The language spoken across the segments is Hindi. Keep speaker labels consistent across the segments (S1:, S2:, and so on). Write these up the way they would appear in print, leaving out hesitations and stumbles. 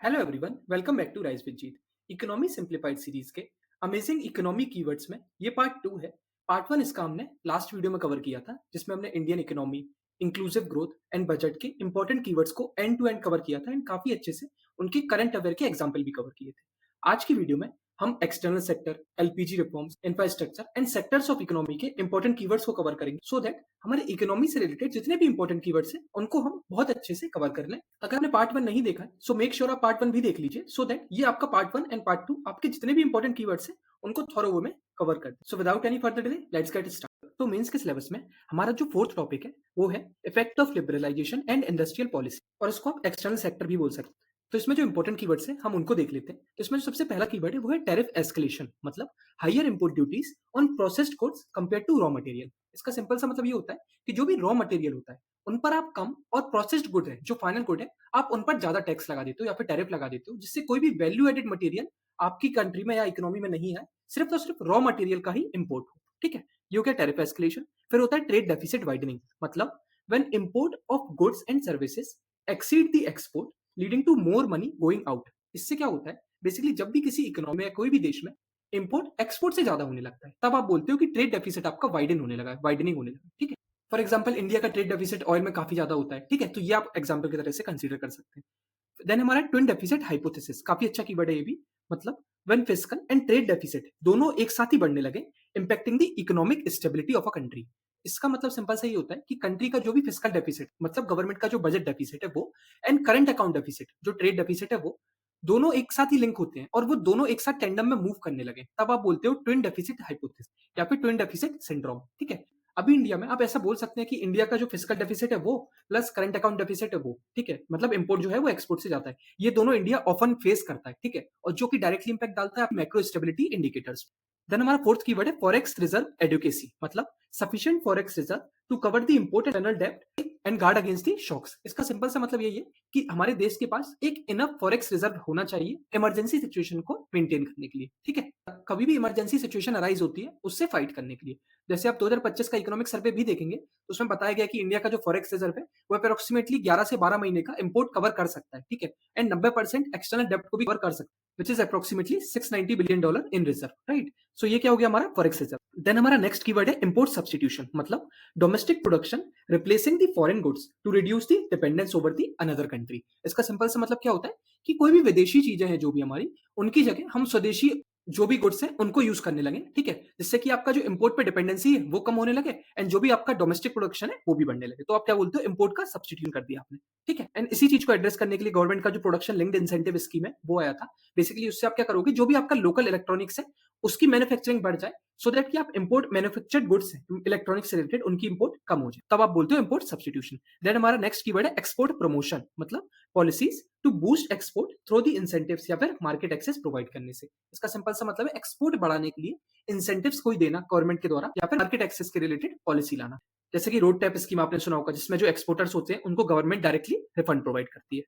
S1: Hello everyone, welcome back to rise with Jeet. Economy simplified series के अमेजिंग इकोनॉमी कीवर्ड्स में ये पार्ट 2 है। पार्ट 1 इसका हमने लास्ट वीडियो में कवर किया था, जिसमें हमने Indian economy, inclusive growth and budget के इंपॉर्टेंट कीवर्ड्स को एंड टू एंड कवर किया था एंड काफी अच्छे से उनके करंट अफेयर के एग्जाम्पल भी कवर किए थे। आज की वीडियो में हम external sector, LPG reforms, infrastructure and sectors of economy के इंपॉर्टेंट कीवर्ड्स को कवर करेंगे, सो दैट हमारे इकोनॉमी से रिलेटेड जितने भी इंपॉर्टेंट कीवर्ड्स हैं उनको हम बहुत अच्छे से कवर कर लें। अगर आपने पार्ट 1 नहीं देखा है, सो मेक श्योर आप पार्ट 1 भी देख लीजिए, सो दैट ये आपका पार्ट 1 एंड पार्ट 2 आपके जितने भी इंपॉर्टेंट कीवर्ड्स हैं उनको थॉरो वे में कवर कर दे। So without any further delay, let's get start. तो मेंस के सिलेबस में हमारा जो फोर्थ टॉपिक है वो है effect of liberalisation and industrial policy, और इसको आप एक्सटर्नल सेक्टर भी बोल सकते हैं। तो इसमें जो इंपॉर्टेंट कीवर्ड्स हैं हम उनको देख लेते हैं। तो इसमें जो सबसे पहला कीवर्ड है वो है टैरिफ एस्केलेशन, मतलब higher import duties on processed goods compare to raw material. इसका सिंपल सा मतलब ये होता है कि जो भी रॉ मटेरियल होता है उन पर आप कम, और प्रोसेस्ड गुड है जो फाइनल गुड है आप उन पर ज्यादा टैक्स लगा देते हो या फिर टैरिफ लगा देते हो, जिससे कोई भी वैल्यू एडेड मटेरियल आपकी कंट्री में या इकोनॉमी में नहीं है, सिर्फ और सिर्फ रॉ मटेरियल का ही इंपोर्ट हो। ठीक है, ये हो गया टैरिफ एस्केलेशन। फिर होता है ट्रेड डेफिसिट वाइडनिंग, मतलब when import of goods and services exceed the export leading to more money going out. इससे क्या होता है, बेसिकली जब भी किसी इकोनॉमी या कोई भी देश में इंपोर्ट एक्सपोर्ट से ज्यादा होने लगता है, तब आप बोलते हो कि ट्रेड डेफिसिट आपका वाइडन होने लगा है, वाइडनिंग होने लगा है। ठीक है, फॉर एग्जाम्पल इंडिया का ट्रेड डेफिसिट ऑयल में काफी ज्यादा होता है। ठीक है, तो ये आप एग्जाम्पल की तरह से कंसीडर कर सकते हैं। देन हमारा ट्विन डेफिसिट हाइपोथेसिस, काफी अच्छा कीवर्ड है ये भी, मतलब when fiscal and trade deficit दोनों एक साथ ही बढ़ने लगे, impacting the economic stability of a country. इसका मतलब सिंपल सा ये होता है कि कंट्री का जो भी फिस्कल डेफिसिट, मतलब गवर्नमेंट का जो बजट डेफिसिट है वो, एंड करंट अकाउंट डेफिसिट जो ट्रेड डेफिसिट है वो, दोनों एक साथ ही लिंक होते हैं और वो दोनों एक साथ टेंडम में मूव करने लगे, तब आप बोलते हो ट्विन डेफिसिट हाइपोथेसिस या फिर ट्विन डेफिसिट सिंड्रोम। ठीक है, अभी इंडिया में आप ऐसा बोल सकते हैं कि इंडिया का जो फिजिकल डेफिसिट है वो प्लस करंट अकाउंट डेफिसिट है वो, ठीक है, मतलब इंपोर्ट जो है वो एक्सपोर्ट से जाता है, ये दोनों इंडिया ऑफन फेस करता है। ठीक है, और जो कि डायरेक्टली इंपैक्ट डालता है मैक्रो स्टेबिलिटी इंडिकेटर्स। देन हमारा फोर्थ कीवर्ड है फॉरेक्स रिजर्व एडुकेसी, मतलब sufficient forex reserve to cover the import external डेब्ट and guard against the shocks. इसका सिंपल सा मतलब यही है कि हमारे देश के पास एक इनफ फॉरेक्स रिजर्व होना चाहिए इमरजेंसी सिचुएशन को मेंटेन करने के लिए। ठीक है, कभी भी इमरजेंसी सिचुएशन अराइज होती है उससे फाइट करने के लिए। जैसे आप 2025 का इकोनॉमिक सर्वे भी देखेंगे तो उसमें बताया गया कि इंडिया का जो फॉरेक्स रिजर्व है वो अप्रोक्सीमेटली 11 से 12 महीने का इंपोर्ट कवर कर सकता है। ठीक है, एंड 90% एक्सटर्नल डेब्ट को भी कवर कर सकता है, which is approximately $690 billion in reserve. Right, so ये क्या हो गया हमारा फॉरेक्स रिजर्व। देन हमारा नेक्स्ट कीवर्ड है इंपोर्ट सब्स्टिट्यूशन, मतलब domestic production replacing the foreign goods to reduce the dependence over the another country. इसका सिंपल सा मतलब क्या होता है कि कोई भी विदेशी चीजें हैं जो भी हमारी, उनकी जगह हम स्वदेशी जो भी गुड्स हैं उनको यूज करने लगे। ठीक है, जिससे कि आपका जो इंपोर्ट पे डिपेंडेंसी है वो कम होने लगे एंड जो भी आपका डोमेस्टिक प्रोडक्शन है वो भी बढ़ने लगे। तो आप क्या बोलते हो, इंपोर्ट का सब्स्टिट्यूशन कर दिया आपने। ठीक है, एंड इसी चीज को एड्रेस करने के लिए गवर्नमेंट का जो प्रोडक्शन लिंक्ड इंसेंटिव स्कीम है वो आया था। बेसिकली उससे आप क्या करोगे, जो भी आपका लोकल इलेक्ट्रॉनिक्स है उसकी मैन्युफैक्चरिंग बढ़ जाए, सो दैट कि आप इंपोर्ट मैन्युफैक्चर्ड गुड्स इलेक्ट्रॉनिक्स से रिलेटेड उनकी इंपोर्ट कम हो जाए, तब आप बोलते हो इंपोर्ट सब्स्टिट्यूशन। देन हमारा नेक्स्ट कीवर्ड है एक्सपोर्ट प्रमोशन, मतलब policies to boost export through the incentives या फिर मार्केट एक्सेस प्रोवाइड करने से। इसका सिंपल सा मतलब है एक्सपोर्ट बढ़ाने के लिए इंसेंटिव्स कोई देना गवर्नमेंट के द्वारा, या फिर मार्केट एक्सेस के रिलेटेड पॉलिसी लाना। जैसे कि रोड टैप स्कीम आपने सुना होगा, जिसमें जो एक्सपोर्टर्स होते हैं उनको गवर्नमेंट डायरेक्टली रिफंड प्रोवाइड करती है।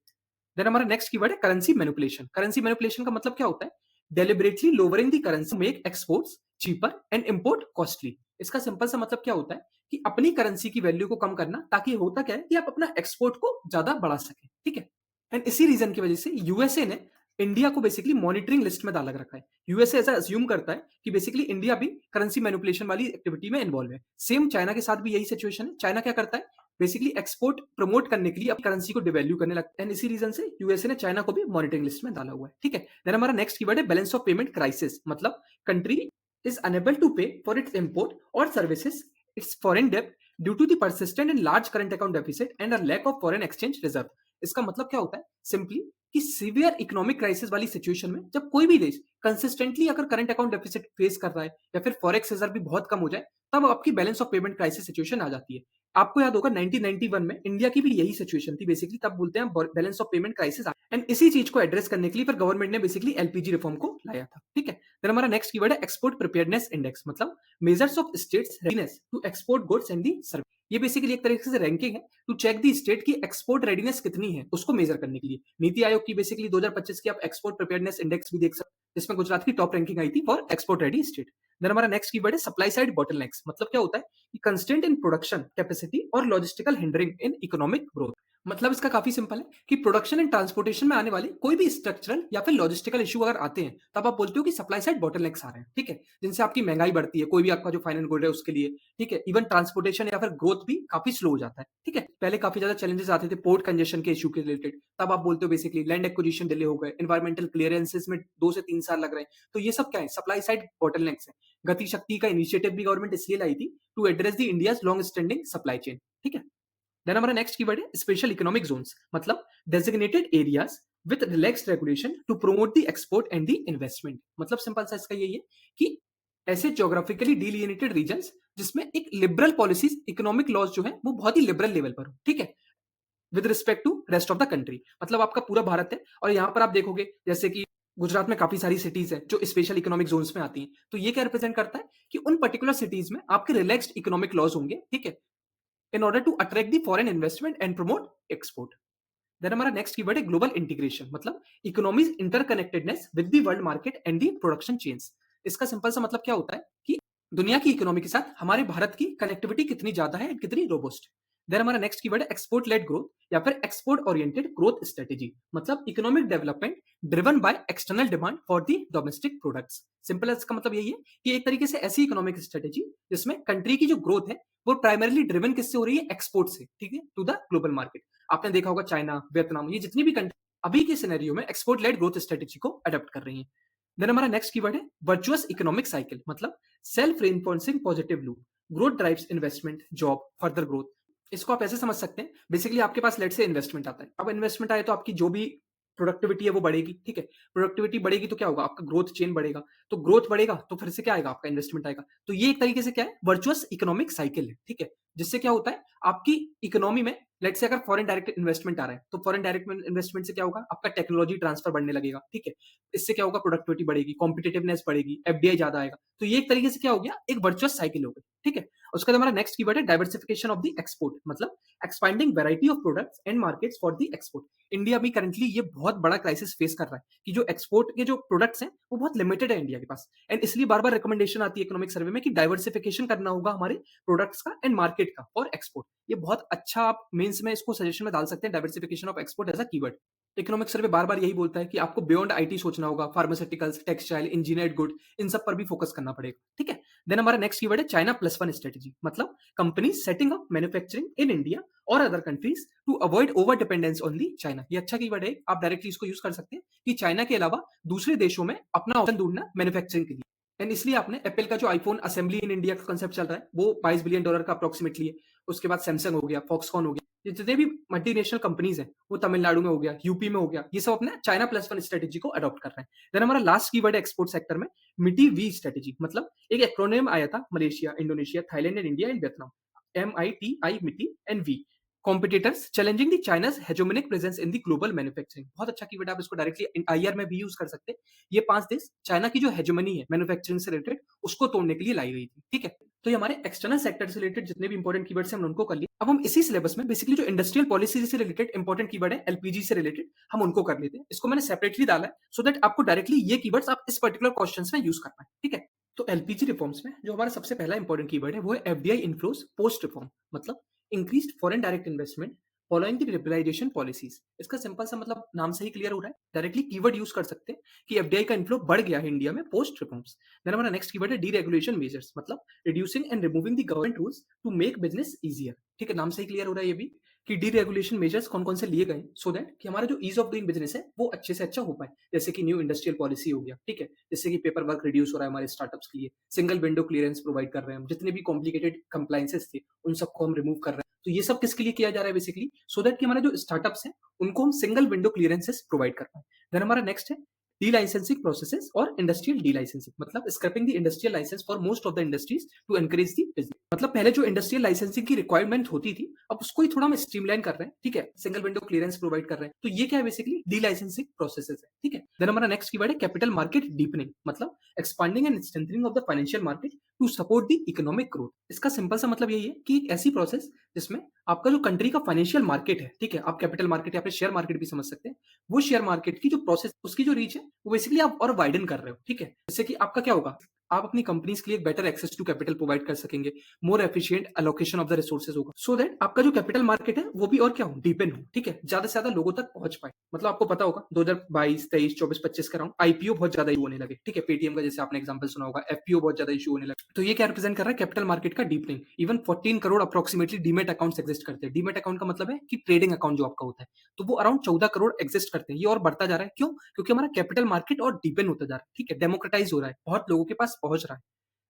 S1: देन हमारा नेक्स्ट कीवर्ड है करेंसी मैनिपुलेशन। करेंसी मैनिपुलेशन का मतलब क्या होता है, deliberately lowering the currency make exports cheaper and import costly. इसका सिंपल सा मतलब क्या होता है कि अपनी करेंसी की वैल्यू को कम करना, ताकि होता क्या है कि आप अपना एक्सपोर्ट को ज्यादा बढ़ा सके। ठीक है, एंड इसी रीजन की वजह से यूएसए ने इंडिया को बेसिकली मॉनिटरिंग लिस्ट में डाल रखा है। यूएसए ऐसा अज्यूम करता है कि बेसिकली इंडिया भी करेंसी मैनिपुलेशन वाली एक्टिविटी में इन्वॉल्व है। सेम चाइना के साथ भी यही सिचुएशन है। चाइना क्या करता है, बेसिकली एक्सपोर्ट प्रमोट करने के लिए अपनी करेंसी को डिवैल्यू करने लगता है, एंड इसी रीजन से यूएसए ने चाइना को भी मॉनिटरिंग लिस्ट में डाला हुआ है। ठीक है, देन हमारा नेक्स्ट कीवर्ड है बैलेंस ऑफ पेमेंट क्राइसिस, मतलब country is unable to pay for its import or services its foreign debt due to the persistent and large current account deficit and a lack of foreign exchange reserve। इसका मतलब क्या होता है सिंपली कि सीवियर इकोनॉमिक क्राइसिस वाली सिचुएशन में जब कोई भी देश कंसिस्टेंटली अगर करंट अकाउंट डेफिसिट फेस कर रहा है या फिर फॉरेक्स रिजर्व भी बहुत कम हो जाए, तब आपकी balance of payment crisis situation आ जाती है। आपको याद होगा 1991 में इंडिया की भी यही सिचुएशन थी, बेसिकली तब बोलते हैं balance of payment crisis. And इसी चीज को एड्रेस करने के लिए फिर गवर्नमेंट ने बेसिकली एलपीजी रिफॉर्म को लाया था। ठीक है, फिर हमारा नेक्स्ट कीवर्ड है एक्सपोर्ट प्रिपेयरनेस इंडेक्स, मतलब measures of states readiness to export goods and the service. ये बेसिकली एक तरीके से रैंकिंग है टू चेक दी स्टेट की एक्सपोर्ट रेडीनेस कितनी है उसको मेजर करने के लिए। नीति आयोग की बेसिकली 2025 की आप एक्सपोर्ट प्रिपेयरनेस इंडेक्स भी देख सकते हैं, जिसमें गुजरात की टॉप रैंकिंग आई थी for export ready state. Then हमारा नेक्स्ट कीवर्ड है सप्लाई साइड बॉटलनेक्स, मतलब क्या होता है कि कंस्ट्रेंट इन प्रोडक्शन कैपेसिटी और logistical hindering in economic growth. मतलब इसका काफ़ी सिंपल है कि प्रोडक्शन एंड ट्रांसपोर्टेशन में आने वाले कोई भी स्ट्रक्चरल या फिर लॉजिस्टिकल इश्यू अगर आते हैं, तब आप बोलते हो कि सप्लाई साइड बॉटलनेक्स आ रहे हैं, ठीक है? जिनसे आपकी महँगाई बढ़ती है, कोई भी आपका जो फाइनल गुड है उसके लिए, ठीक है? इवन ट्रांसपोर्टेशन या फिर ग्रोथ भी काफ़ी स्लो हो जाता है, ठीक है? पहले काफ़ी ज़्यादा चैलेंजेस आते थे पोर्ट कंजेशन के इश्यू के रिलेटेड, तब आप बोलते हो बेसिकली लैंड एक्विजिशन डिले हो गए, एनवायरमेंटल क्लियरेंसेस में 2 से 3 साल लग रहे हैं, तो ये सब क्या है? सप्लाई साइड बॉटलनेक्स हैं। गति शक्ति का इनिशिएटिव भी गवर्नमेंट इसलिए लाई थी to address the India's long standing supply chain, ठीक है? देन हमारा नेक्स्ट कीवर्ड है स्पेशल इकोनॉमिक जोन्स मतलब designated areas with relaxed regulation to promote the export and the investment. मतलब सिंपल सा इसका यही है कि ऐसे ज्योग्राफिकली डिलिमिटेड रीजन्स जिसमें एक लिबरल पॉलिसीज इकोनॉमिक लॉज जो है वो बहुत ही लिबरल लेवल पर हो, ठीक है, with respect to rest of the country. मतलब आपका पूरा भारत है और यहाँ पर आप देखोगे जैसे कि गुजरात में काफी सारी सिटीज हैं जो स्पेशल इकोनॉमिक जोन्स में आती हैं, तो ये क्या रिप्रेजेंट करता है कि उन पर्टिकुलर सिटीज में आपके रिलैक्स्ड इकोनॉमिक लॉज होंगे, ठीक है, in order to attract the foreign investment and promote export. Then हमारा नेक्स्ट कीवर्ड है ग्लोबल इंटीग्रेशन मतलब economies interconnectedness with the world market and the production chains. इसका सिंपल सा मतलब क्या होता है कि दुनिया की इकोनॉमी के साथ हमारे भारत की कनेक्टिविटी कितनी ज्यादा है एंड कितनी रोबोस्ट। देन हमारा नेक्स्ट कीवर्ड है एक्सपोर्ट लेड ग्रोथ या फिर एक्सपोर्ट ओरिएंटेड ग्रोथ स्ट्रेटेजी मतलब economic development driven by external demand for the domestic products. Simple इसका मतलब यही है कि एक तरीके से ऐसी इकोनॉमिक स्ट्रेटेजी जिसमें कंट्री की जो ग्रोथ है वो प्राइमरली ड्रिवन किससे हो रही है? एक्सपोर्ट से, ठीक है, टू द ग्लोबल मार्केट। आपने देखा होगा चाइना, वियतनाम, ये जितनी भी कंट्री अभी के सिनेरियो में एक्सपोर्ट लेड ग्रोथ स्ट्रेटेजी को अडॉप्ट कर रही हैं। देन हमारा नेक्स्ट कीवर्ड है वर्चुअस इकोनॉमिक साइकिल मतलब self reinforcing positive loop growth drives investment job further growth. इसको आप ऐसे समझ सकते हैं बेसिकली आपके पास लेट से इन्वेस्टमेंट आता है, अब इन्वेस्टमेंट आए तो आपकी जो भी प्रोडक्टिविटी है वो बढ़ेगी, ठीक है, प्रोडक्टिविटी बढ़ेगी तो क्या होगा? आपका ग्रोथ चेन बढ़ेगा, तो ग्रोथ बढ़ेगा तो फिर से क्या आएगा? आपका इन्वेस्टमेंट आएगा। तो ये एक तरीके से क्या है? वर्चुअस इकोनॉमिक साइकिल है, ठीक है, जिससे क्या होता है आपकी इकोनॉमी में लेट से अगर फॉरेन डायरेक्ट इन्वेस्टमेंट आ रहा है तो फॉरेन डायरेक्ट इन्वेस्टमेंट से क्या होगा? आपका टेक्नोलॉजी ट्रांसफर बढ़ने लगेगा, ठीक है, इससे क्या होगा? प्रोडक्टिविटी बढ़ेगी, कॉम्पिटिटिवनेस बढ़ेगी, एफडीआई ज्यादा आएगा। तो ये एक तरीके से क्या हो गया? एक वर्चुअस साइकिल हो गई, ठीक है। उसके बाद हमारा नेक्स्ट कीवर्ड है डाइवर्सिफिकेशन ऑफ द एक्सपोर्ट मतलब expanding variety of products and markets for the export. India अभी करंटली ये बहुत बड़ा क्राइसिस फेस कर रहा है कि जो एक्सपोर्ट के जो प्रोडक्ट्स हैं वो बहुत लिमिटेड है इंडिया के पास, एंड इसलिए बार बार रिकमेंडेशन आती है इकोनॉमिक सर्वे में कि डाइवर्सिफिकेशन करना होगा हमारे प्रोडक्ट्स का एंड मार्केट का फॉर एक्सपोर्ट। ये बहुत अच्छा आप मेंस में इसको सजेशन में डाल सकते हैं diversification of export as a keyword. Economic survey बार बार यही बोलता है कि आपको बियॉन्ड आईटी सोचना होगा, फार्मास्यूटिकल्स, टेक्सटाइल, इंजीनियर्ड गुड, इन सब पर भी फोकस करना पड़ेगा, ठीक है। देन हमारा नेक्स्ट कीवर्ड है चाइना प्लस वन स्ट्रेटेजी मतलब company setting up manufacturing in India और other countries to avoid over dependence on the China. ये अच्छा कीवर्ड है, आप डायरेक्टली इसको यूज कर सकते हैं कि चाइना के अलावा दूसरे देशों में अपना ऑप्शन ढूंढना मैन्युफैक्चरिंग के लिए। एंड इसलिए आपने एप्पल का जो आईफोन असेंबली इन इंडिया का कंसेप्ट चल रहा है वो $22 बिलियन का अप्रोक्सीमेटली है। उसके बाद सैमसंग हो गया, फॉक्सकॉन हो गया, ये जितने भी मल्टीनेशनल कंपनीज हैं वो तमिलनाडु में हो गया, यूपी में हो गया, ये सब अपने चाइना प्लस वन स्ट्रेटेजी को अडॉप्ट कर रहे हैं। देन हमारा लास्ट कीवर्ड है एक्सपोर्ट सेक्टर में मिटी वी स्ट्रेटेजी मतलब एक एक्रोनिम आया था Malaysia, Indonesia, Thailand and India and Vietnam, MITI MITI and V competitors challenging the China's hegemonic presence in the global manufacturing. बहुत अच्छा कीवर्ड, आप इसको डायरेक्टली आईआर में भी यूज कर सकते हैं। ये 5 देश चाइना की जो हेजेमनी है मैन्युफैक्चरिंग से रिलेटेड उसको तोड़ने के लिए लाई गई थी, ठीक है। तो ये हमारे एक्सटर्नल सेक्टर से रिलेटेड जितने भी इंपॉर्टेंट कीवर्ड्स हैं हमने उनको कर लिए। अब हम इसी सिलेबस में बेसिकली जो इंडस्ट्रियल पॉलिसी से रिलेटेड इंपॉर्टेंट कीवर्ड है एलपीजी से रिलेटेड हम उनको कर लेते हैं। इसको मैंने सेपरेटली डाला है सो दैट आपको डायरेक्टली ये कीवर्ड्स आप इस पर्टिकुलर क्वेश्चंस में यूज कर पाए, ठीक है। तो एलपीजी रिफॉर्म्स में जो हमारा सबसे पहला इंपॉर्टेंट कीवर्ड है वो है एफडीआई इनफ्लोज पोस्ट रिफॉर्म मतलब increased foreign direct investment following the liberalisation policies. इसका सिंपल सा मतलब नाम से ही क्लियर हो रहा है, डायरेक्टली कीवर्ड यूज कर सकते हैं कि एफडीआई का इनफ्लो बढ़ गया है इंडिया में पोस्ट रिफॉर्म्स। देन हमारा नेक्स्ट कीवर्ड है डीरेगुलेशन मेजर्स मतलब reducing and removing the government rules to make business easier, ठीक है, नाम से ही क्लियर हो रहा है ये भी कि डीरेगुलेशन मेजर्स कौन कौन से लिए गए सो दैट कि हमारा जो ईज ऑफ डूइंग बिजनेस है वो अच्छे से अच्छा हो पाए। जैसे कि न्यू इंडस्ट्रियल पॉलिसी हो गया, ठीक है, जिससे कि पेपर वर्क रिड्यूस हो रहा है हमारे स्टार्टअप्स के लिए, सिंगल विंडो क्लियरेंस प्रोवाइड कर रहे हैं हम, जितने भी कॉम्प्लिकेटेड कंप्लाइंसेस थे उन सबको हम रिमूव कर रहे हैं। तो ये सब किसके लिए किया जा रहा है? बेसिकली सो दैट कि हमारे जो स्टार्टअप्स हैं उनको हम सिंगल विंडो क्लियरेंसेस प्रोवाइड कर पाए। देन हमारा नेक्स्ट है डी लाइसेंसिंग प्रोसेसेस और इंडस्ट्रियल डी लाइसेंसिंग मतलब scrapping the industrial licence for most of the industries to encourage the business. मतलब पहले जो इंडस्ट्रियल लाइसेंसिंग की रिक्वायरमेंट होती थी अब उसको ही थोड़ा हम स्ट्रीमलाइन कर रहे हैं, ठीक है, सिंगल विंडो क्लियरेंस प्रोवाइड कर रहे हैं। तो ये क्या है? बेसिकली डी लाइसेंसिंग प्रोसेसेस है, ठीक है। देन हमारा नेक्स्ट कीवर्ड है कैपिटल मार्केट डीपनिंग मतलब expanding and strengthening of the financial market to support the economic growth. इसका सिंपल सा मतलब यही है कि एक ऐसी प्रोसेस जिसमें आपका जो कंट्री का फाइनेंशियल मार्केट है, ठीक है, आप कैपिटल मार्केट या फिर शेयर मार्केट भी समझ सकते हैं, वो शेयर मार्केट की जो प्रोसेस उसकी जो रीच है वो बेसिकली आप और वाइडन कर रहे हो, ठीक है, जिससे कि आपका क्या होगा? आप अपनी कंपनीज के लिए better access to capital provide कर सकेंगे, more efficient allocation of the resources होगा, सो दैट आपका जो कैपिटल मार्केट है वो भी और क्या हो, डीपन हो, ठीक है, ज्यादा से ज्यादा लोगों तक पहुंच पाए। मतलब आपको पता होगा 2022, 23, 24, 25 के अराउंड आईपीओ बहुत ज्यादा इशू होने लगे, ठीक है, पेटीएम का जैसे आपने एग्जांपल सुना होगा, एफपीओ बहुत ज्यादा इशू होने लगे। तो ये क्या रिप्रेजेंट कर रहा है, कैपिटल मार्केट का deepening. Even 14 crore approximately demat accounts exist करते हैं। डीमेट अकाउंट का मतलब है कि ट्रेडिंग अकाउंट जो आपका होता है, तो वो अराउंड 14 करोड़ एग्जिस्ट करते हैं। ये और बढ़ता जा रहा है, क्यों? क्योंकि हमारा कैपिटल मार्केट और डीपन होता जा रहा है, ठीक है, डेमोक्रेटाइज हो रहा है, बहुत लोगों के पास पहुंच रहा है।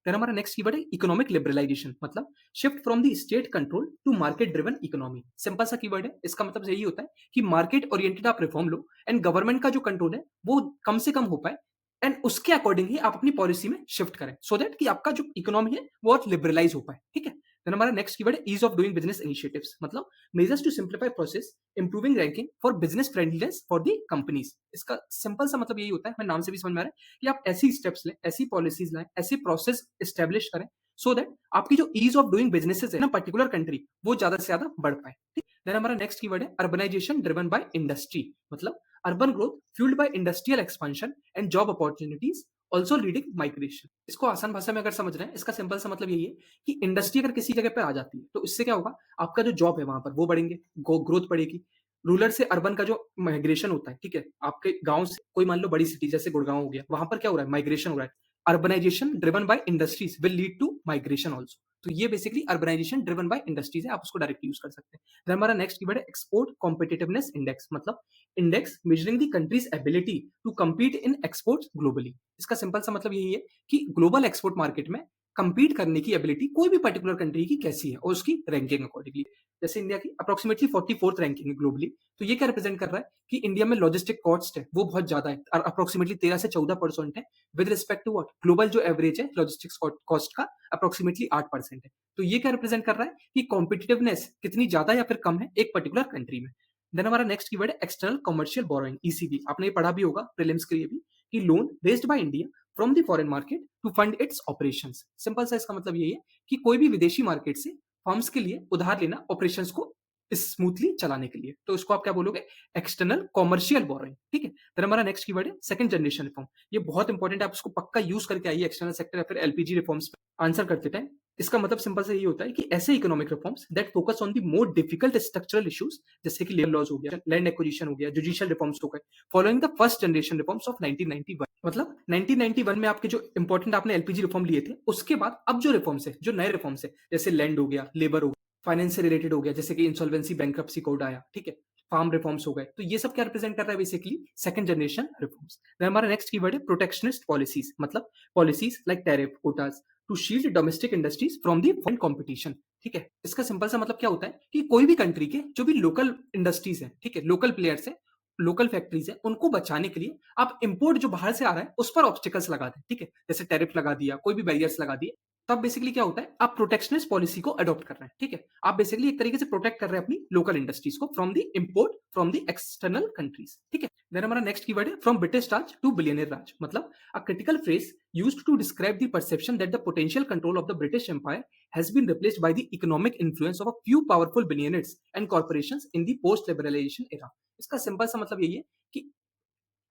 S1: फिर हमारा नेक्स्ट कीवर्ड है इकोनॉमिक लिबरलाइजेशन, मतलब shift from the state control to market driven economy. Simple सा कीवर्ड है, इसका मतलब यही होता है कि मार्केट ओरिएंटेड आप रिफॉर्म लो एंड गवर्नमेंट का जो कंट्रोल है वो कम से कम हो पाए, एंड उसके अकॉर्डिंग ही आप अपनी पॉलिसी में शिफ्ट करें, सो दैट कि आपका जो इकोनॉमी है वो और लिबरलाइज हो पाए, ठीक है। फिर हमारा नेक्स्ट कीवर्ड है ease of doing business initiatives, मतलब measures to simplify process, improving ranking for business friendliness for the companies. इसका सिंपल सा मतलब यही होता है, हमें नाम से भी समझ में आ रहा है कि आप ऐसी स्टेप्स लें, ऐसी पॉलिसीज लाएं, ऐसे प्रोसेस एस्टेब्लिश करें, सो दैट आपकी जो ईज ऑफ डूइंग बिजनेसेस है ना पर्टिकुलर कंट्री, वो ज्यादा से ज्यादा बढ़ पाए, ठीक। देन हमारा नेक्स्ट कीवर्ड है अर्बनाइजेशन ड्रिवन बाय इंडस्ट्री, मतलब urban growth fuelled by industrial expansion and job opportunities also leading migration. इसको आसान भाषा में अगर समझ रहे हैं, इसका सिंपल सा मतलब यही है कि इंडस्ट्री अगर किसी जगह पर आ जाती है तो इससे क्या होगा, आपका जो जॉब है वहां पर वो बढ़ेंगे, ग्रोथ बढ़ेगी। रूरल से अर्बन का जो माइग्रेशन होता है, ठीक है, आपके गांव से कोई मान लो बड़ी सिटी जैसे गुड़गांव हो गया, वहां पर क्या हो रहा है, माइग्रेशन हो रहा है। Urbanisation driven by industries will lead to migration also. तो ये basically urbanisation driven by industries है, आप उसको डायरेक्ट यूज कर सकते हैं। फिर हमारा नेक्स्ट कीवर्ड है एक्सपोर्ट कॉम्पिटिटिवनेस इंडेक्स, मतलब index measuring the country's ability to compete in exports globally. इसका सिंपल सा मतलब यही है कि ग्लोबल एक्सपोर्ट मार्केट में compete करने की एबिलिटी कोई भी पर्टिकुलर कंट्री की कैसी है और उसकी रैंकिंग अकॉर्डिंगली। जैसे इंडिया की अप्रोक्सीमेटली 44th रैंकिंग है ग्लोबली, तो ये क्या रिप्रेजेंट कर रहा है कि इंडिया में लॉजिस्टिक कॉस्ट है वो बहुत ज्यादा है, अप्रोक्सीमेटली 13 से 14% है, with respect to what, global जो एवरेज है लॉजिस्टिक्स कॉस्ट का अप्रोक्सीमेटली 8% है। तो ये क्या रिप्रेजेंट कर रहा है कि कॉम्पिटिटिवनेस कितनी ज्यादा या फिर कम है एक पर्टिकुलर कंट्री में। देन हमारा नेक्स्ट कीवर्ड है एक्सटर्नल कमर्शियल बोरोइंग, ईसीबी। आपने ये पढ़ा भी होगा प्रीलिम्स के लिए भी, कि loan raised by India from the foreign market to fund its operations. Simple सा इसका मतलब यही है कि कोई भी विदेशी मार्केट से फर्म्स के लिए उधार लेना ऑपरेशंस को स्मूथली चलाने के लिए, तो इसको आप क्या बोलोगे, एक्सटर्नल कॉमर्शियल बोरोइंग, ठीक है। फिर हमारा नेक्स्ट कीवर्ड है सेकंड जनरेशन रिफॉर्म। ये बहुत इंपॉर्टेंट है, आप इसको पक्का यूज करके आइए एक्सटर्नल सेक्टर या फिर एलपीजी रिफॉर्म्स आंसर करते टाइम। इसका मतलब सिंपल से ये होता है कि ऐसे economic reforms that focus on the more difficult structural issues, जैसे कि लेबर लॉज हो गया, लैंड एक्विजिशन हो गया, जुडिशियल रिफॉर्म्स हो गए, following the first generation reforms of 1991। मतलब 1991 में आपके जो इंपॉर्टेंट आपने एलपीजी रिफॉर्म लिए थे, उसके बाद अब जो रिफॉर्म्स है, जो नए रिफॉर्म्स है, जैसे लैंड हो गया, लेबर हो गया, फाइनेंस से रिलेटेड हो गया, जैसे कि इंसॉल्वेंसी बैंक्रप्सी कोड आया, ठीक है, फार्म रिफॉर्म्स हो गए, तो ये सब क्या रिप्रेजेंट कर रहा है, बेसिकली सेकंड जनरेशन रिफॉर्म्स। हमारा नेक्स्ट कीवर्ड है प्रोटेक्शनिस्ट पॉलिसीज, मतलब policies like tariff, quotas to shield domestic industries from the foreign competition, ठीक है। इसका सिंपल सा मतलब क्या होता है कि कोई भी कंट्री के जो भी लोकल इंडस्ट्रीज है, ठीक है, लोकल प्लेयर्स है, लोकल फैक्ट्रीज है, उनको बचाने के लिए आप इंपोर्ट जो बाहर से आ रहा है उस पर ऑब्स्टिकल्स लगा दें, ठीक है, जैसे टैरिफ लगा दिया, कोई भी बैरियर्स लगा दिए, तब बेसिकली क्या होता है, आप प्रोटेक्शनिस्ट पॉलिसी को अडॉप्ट कर रहे हैं, ठीक है। आप बेसिकली एक तरीके से प्रोटेक्ट कर रहे हैं अपनी लोकल इंडस्ट्रीज को from the import from the external countries, ठीक है। देन हमारा नेक्स्ट कीवर्ड है from British Raj to billionaire raj, मतलब a critical phrase used to describe the perception that the potential control of the British Empire has been replaced by the economic influence of a few powerful billionaires and corporations in the post-liberalization era। इसका सिंपल सा मतलब यही है कि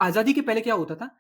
S1: आजादी के पहले क्या होता था,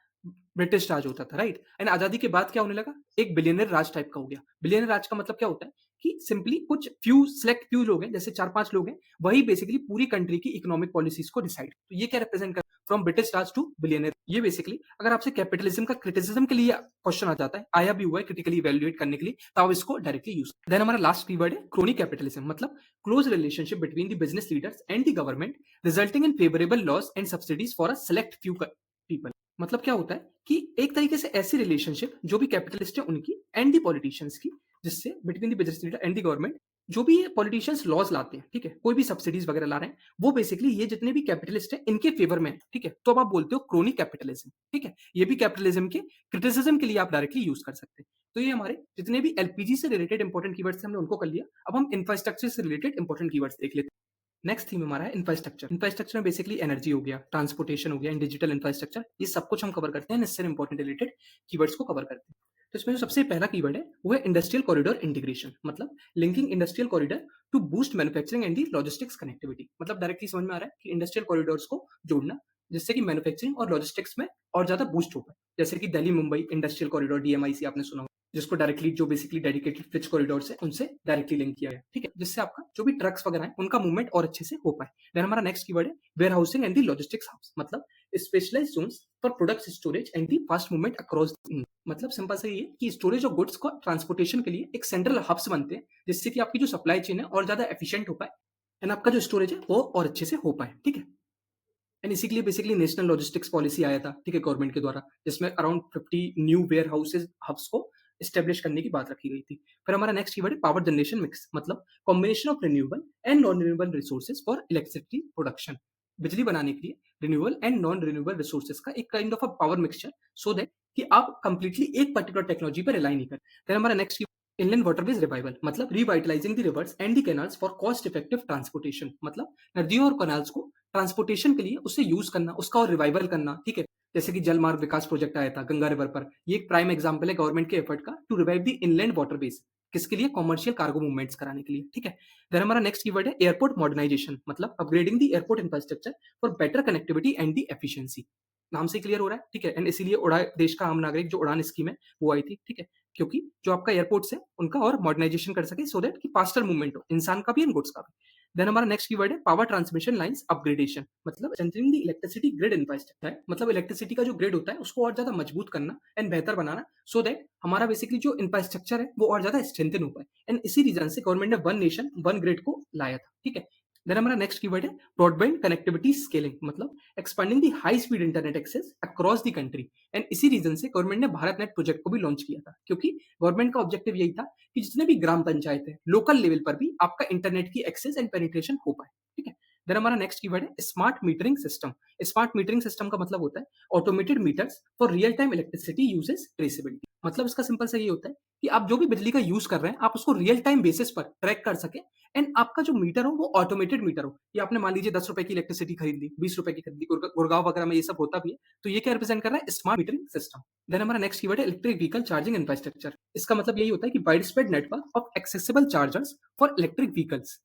S1: ब्रिटिश राज होता था, राइट, एंड आजादी के बाद क्या होने लगा, एक बिलियनर राज टाइप का हो गया। बिलियनर राज का मतलब क्या होता है कि सिंपली कुछ फ्यू सेलेक्ट फ्यू लोग हैं, जैसे 4-5 लोग हैं, वही बेसिकली पूरी कंट्री की इकोनॉमिक पॉलिसीज को डिसाइड, तो ये क्या रिप्रेजेंट कर, from British Raj to billionaire. ये बेसिकली अगर आपसे कैपिटलिज्म का क्रिटिसिज्म के लिए क्वेश्चन आ जाता है, आया भी हुआ है क्रिटिकली इवेल्युएट करने के लिए, तो आप इसको डायरेक्टली यूज। देन हमारा लास्ट कीवर्ड है क्रोनी कैपिटलिज्म, मतलब close relationship between the business leaders and the government resulting in favourable laws and subsidies for a select few people. मतलब क्या होता है कि एक तरीके से ऐसी रिलेशनशिप जो भी कैपिटलिस्ट है उनकी एंड दी पॉलिटिशियंस की, जिससे between the business leader and the government, जो भी ये पॉलिटिशियंस लॉज लाते हैं, ठीक है, कोई भी सब्सिडीज वगैरह ला रहे हैं, वो बेसिकली ये जितने भी कैपिटलिस्ट है इनके फेवर में है, ठीक है, तो अब आप बोलते हो क्रोनी कैपिटलिज्म, ठीक है। ये भी कैपिटलिज्म के क्रिटिसिज्म के लिए आप डायरेक्टली यूज कर सकते हैं। तो ये हमारे जितने भी एलपीजी से रिलेटेड इंपॉर्टेंट कीवर्ड्स हमने उनको कर लिया। अब हम इंफ्रास्ट्रक्चर से रिलेटेड इंपॉर्टेंट कीवर्ड्स देख लेते हैं। नेक्स्ट थीम हमारा है इंफ्रास्ट्रक्चर। इंफ्रास्ट्रक्चर में बेसिकली एनर्जी हो गया, ट्रांसपोर्टेशन हो गया एंड डिजिटल इंफ्रास्ट्रक्चर, ये सब कुछ हम कवर करते हैं, इससे इंपॉर्टेंट रिलेटेड कीवर्ड्स को कवर करते हैं। तो इसमें जो सबसे पहला कीवर्ड है वो है इंडस्ट्रियल कॉरिडोर इंटीग्रेशन, मतलब linking industrial corridor to boost manufacturing and the logistics connectivity. मतलब डायरेक्टली समझ में आ रहा है कि इंडस्ट्रियल कॉरिडोर्स को जोड़ना, जिससे कि मैन्युफैक्चरिंग और लॉजिस्टिक्स में और ज़्यादा बूस्ट हो पाए। जैसे कि Delhi Mumbai industrial corridor DMIC आपने सुना होगा, जिसको डायरेक्टली जो बेसिकली डेडिकेटेड फ्रिज कॉरिडोर्स है उनसे डायरेक्टली लिंक किया गया, ठीक है? जिससे आपका जो भी ट्रक्स वगैरह हैं उनका मूवमेंट और अच्छे से हो पाए। देन हमारा नेक्स्ट कीवर्ड है warehousing and the logistics hubs, मतलब specialised zones for products storage and the fast movement across India. मतलब सिंपल सा ये है कि स्टोरेज ऑफ गुड्स को ट्रांसपोर्टेशन के लिए एक सेंट्रल हब्स बनते हैं, जिससे कि आपकी जो सप्लाई चेन है और ज़्यादा एफिशिएंट हो पाए एंड आपका जो स्टोरेज है वो और अच्छे से हो पाए, ठीक है? एंड इसी के लिए बेसिकली नेशनल लॉजिस्टिक्स पॉलिसी आया था, ठीक है, गवर्नमेंट के द्वारा, जिसमें around 50 new warehouses hubs को एस्टेब्लिश करने की बात रखी गई थी। फिर हमारा नेक्स्ट कीवर्ड है पावर जनरेशन मिक्स, मतलब combination of renewable and non renewable resources for electricity production. बिजली बनाने के लिए renewable and non renewable resources का एक kind of a power mixture, so that कि आप कंप्लीटली एक पर्टिकुलर टेक्नोलॉजी पर रिलाई नहीं करें। फिर हमारा नेक्स्ट इनलैंड वाटरवेज रिवाइवल, मतलब revitalising the reverse and the canals for cost effective transportation, मतलब नदियों और कैनाल्स को ट्रांसपोर्टेशन के लिए उसे यूज करना, उसका और रिवाइवल करना, ठीक है? जैसे कि जल मार्ग विकास प्रोजेक्ट आया था गंगा रिवर पर, ये एक प्राइम एग्जांपल है गवर्नमेंट के एफर्ट का to revive the inland waterways, किसके लिए? कॉमर्शियल कार्गो मूवमेंट्स कराने के लिए, ठीक है? देन हमारा नेक्स्ट कीवर्ड है एयरपोर्ट मॉडर्नाइजेशन, मतलब upgrading the airport infrastructure for better connectivity and the efficiency. नाम से क्लियर हो रहा है, ठीक है? एंड इसीलिए उड़ा देश का आम नागरिक जो उड़ान स्कीम है वो आई थी, ठीक है? क्योंकि जो आपका एयरपोर्ट्स है उनका और मॉडर्नाइजेशन कर सके, सो दैट कि फास्टर मूवमेंट हो इंसान का भी एंड गुड्स का भी। देन हमारा नेक्स्ट कीवर्ड है पावर ट्रांसमिशन लाइंस अपग्रेडेशन, मतलब strengthening the electricity grid infrastructure है, मतलब इलेक्ट्रिसिटी का जो ग्रिड होता है उसको और ज्यादा मजबूत करना एंड बेहतर बनाना, सो दैट हमारा बेसिकली जो इंफ्रास्ट्रक्चर है वो और ज्यादा स्ट्रेंथन हो पाए। एंड इसी रीजन से गवर्नमेंट ने वन नेशन वन ग्रिड को लाया था, ठीक है? देन हमारा नेक्स्ट कीवर्ड है ब्रॉडबैंड कनेक्टिविटी स्केलिंग, मतलब expanding the high speed internet access across the country. And इसी रीजन से गवर्नमेंट ने भारत नेट प्रोजेक्ट को भी लॉन्च किया था, क्योंकि गवर्नमेंट का ऑब्जेक्टिव यही था कि जितने भी ग्राम पंचायत है लोकल लेवल पर भी आपका इंटरनेट की एक्सेस एंड पेनिट्रेशन हो पाए, ठीक है? देन हमारा नेक्स्ट कीवर्ड है smart metering system. Smart metering system का मतलब होता है automated meters for real time electricity usage traceability, मतलब इसका सिंपल सा ये होता है कि आप जो भी बिजली का यूज कर रहे हैं आप उसको रियल टाइम बेसिस पर ट्रैक कर सके एंड आपका जो मीटर हो वो ऑटोमेटेड मीटर हो। ये आपने मान लीजिए 10 रुपए की इलेक्ट्रिसिटी खरीद ली, 20 रुपए की खरीद ली, गुड़गांव वगैरह में ये सब होता भी है, तो ये क्या रिप्रेजेंट कर रहा है? Smart metering system. देन हमारा नेक्स्ट कीवर्ड है इलेक्ट्रिक व्हीकल चार्जिंग इंफ्रास्ट्रक्चर। इसका मतलब यही होता है कि wide spread network of accessible chargers for electric vehicles.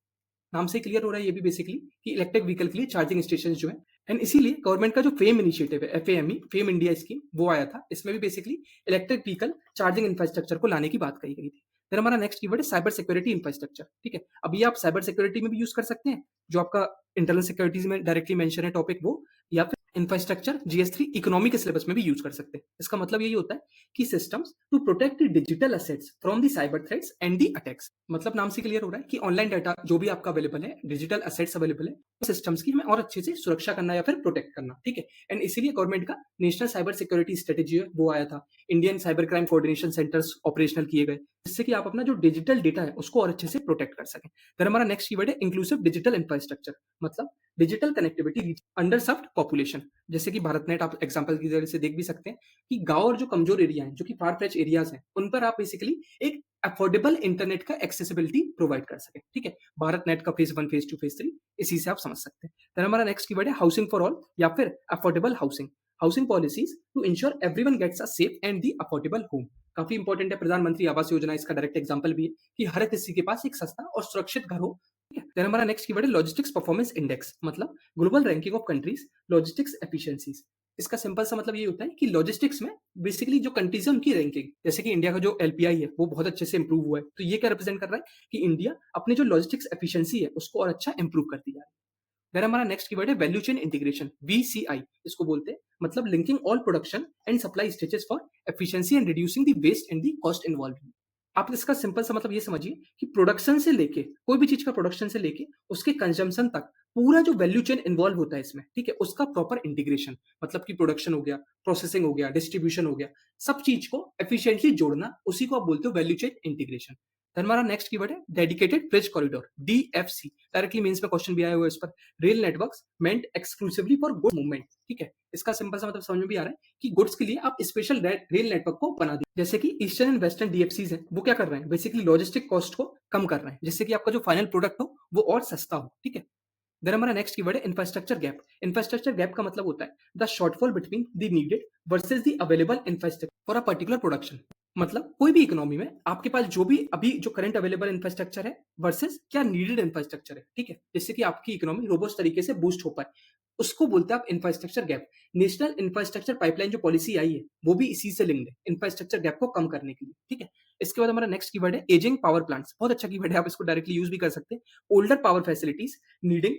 S1: नाम से क्लियर हो रहा है ये भी बेसिकली कि इलेक्ट्रिक व्हीकल के लिए चार्जिंग स्टेशन जो है। एंड इसीलिए गवर्नमेंट का जो फेम इनिशिएटिव है एफएमई, फेम इंडिया स्कीम, वो आया था। इसमें भी basically electric vehicle charging infrastructure को लाने की बात कही गई थी। फिर हमारा नेक्स्ट कीवर्ड है साइबर सिक्योरिटी इंफ्रास्ट्रक्चर, ठीक है? अब ये आप साइबर सिक्योरिटी में भी यूज कर सकते हैं, जो आपका इंटरनल सिक्योरिटीज में डायरेक्टली मेंशन है टॉपिक वो, या फिर इंफ्रास्ट्रक्चर जीएस3 इकोनॉमी के सिलेबस में भी यूज कर सकते हैं। इसका मतलब यही होता है कि systems to protect the digital assets from the cyber threats and the attacks. मतलब नाम से क्लियर हो रहा है कि ऑनलाइन डाटा जो भी आपका अवेलेबल है, डिजिटल एसेट्स अवेलेबल है, सिस्टम्स की हमें और अच्छे से सुरक्षा करना या फिर प्रोटेक्ट करना, ठीक है? एंड इसीलिए गवर्नमेंट का नेशनल साइबर सिक्योरिटी स्ट्रेटेजी है वो आया था। Indian cyber crime coordination centres operational किए गए, जिससे कि आप अपना जो डिजिटल डेटा है उसको और अच्छे से प्रोटेक्ट कर सकें। फिर हमारा नेक्स्ट कीवर्ड है इंक्लूसिव डिजिटल इंफ्रास्ट्रक्चर, मतलब digital connectivity under served population. जैसे कि भारत नेट आप एग्जांपल की जरिए से देख भी सकते हैं कि गांव और जो कमजोर एरिया हैं, जो कि फार फ्लैच एरियाज हैं, उन पर आप बेसिकली एक अफोर्डेबल इंटरनेट का एक्सेसिबिलिटी प्रोवाइड कर सके, ठीक है? भारत नेट का फेज 1, फेज 2, फेज 3, इसी से आप समझ सकते हैं। फिर हमारा नेक्स्ट कीवर्ड है हाउसिंग फॉर ऑल या फिर affordable housing. Housing policies to ensure everyone gets a safe and the affordable home. काफी इंपॉर्टेंट है, प्रधानमंत्री आवास योजना इसका डायरेक्ट एग्जांपल भी है कि हर किसी के पास एक सस्ता और सुरक्षित घर हो। देन हमारा नेक्स्ट कीवर्ड है लॉजिस्टिक्स परफॉर्मेंस इंडेक्स, मतलब global ranking of countries logistics efficiencies. इसका सिंपल सा मतलब ये होता है कि लॉजिस्टिक्स में बेसिकली जो कंट्रीज है उनकी रैंकिंग, जैसे कि इंडिया का जो एलपीआई है वो बहुत अच्छे से इंप्रूव हुआ है, तो ये क्या रिप्रेजेंट कर रहा है कि इंडिया अपने जो लॉजिस्टिक्स एफिशिएंसी है उसको और अच्छा इंप्रूव करती जा रही है। देन हमारा नेक्स्ट कीवर्ड है वैल्यू चेन इंटीग्रेशन, वीसीआई इसको बोलते हैं, मतलब linking all production and supply stages for efficiency and reducing the waste and the cost involve. आप इसका सिंपल सा मतलब ये समझिए कि प्रोडक्शन से लेके, कोई भी चीज का प्रोडक्शन से लेके उसके कंजम्पशन तक पूरा जो वैल्यू चेन इन्वॉल्व होता है इसमें, ठीक है, उसका प्रॉपर इंटीग्रेशन, मतलब कि प्रोडक्शन हो गया, प्रोसेसिंग हो गया, डिस्ट्रीब्यूशन हो गया, सब चीज को एफिशिएंटली जोड़ना, उसी को आप बोलते हो वैल्यू चेन इंटीग्रेशन। फिर हमारा नेक्स्ट कीवर्ड है dedicated bridge corridor, DFC. Directly means में क्वेश्चन भी आया हुआ है इस पर। Rail networks meant exclusively for good movement, ठीक है? इसका सिंपल सा मतलब समझ में भी आ रहा है कि गुड्स के लिए आप स्पेशल रेल नेटवर्क को बना दी। जैसे कि ईस्टर्न एंड वेस्टर्न डीएफसीज हैं, वो क्या कर रहे हैं? बेसिकली लॉजिस्टिक कॉस्ट को कम कर रहे हैं, जिससे कि आपका जो फाइनल प्रोडक्ट हो वो और सस्ता हो, ठीक है? देन हमारा नेक्स्ट कीवर्ड है इंफ्रास्ट्रक्चर गैप। इंफ्रास्ट्रक्चर गैप का मतलब होता है the shortfall between the needed versus the available infrastructure for a particular production. मतलब कोई भी इकोनॉमी में आपके पास जो भी अभी जो करंट अवेलेबल इंफ्रास्ट्रक्चर है वर्सेस क्या नीडेड इंफ्रास्ट्रक्चर है, ठीक है? जिससे कि आपकी इकोनॉमी रोबोस्ट तरीके से बूस्ट हो पाए। उसको बोलते हैं आप infrastructure gap. National infrastructure pipeline जो पॉलिसी आई है, वो भी इसी से लिंक्ड है, इंफ्रास्ट्रक्चर गैप को कम करने के लिए, ठीक है? इसके बाद हमारा नेक्स्ट कीवर्ड है एजिंग पावर प्लांट्स। बहुत अच्छा कीवर्ड है, आप इसको डायरेक्टली यूज़ भी कर सकते हैं। Older power facilities needing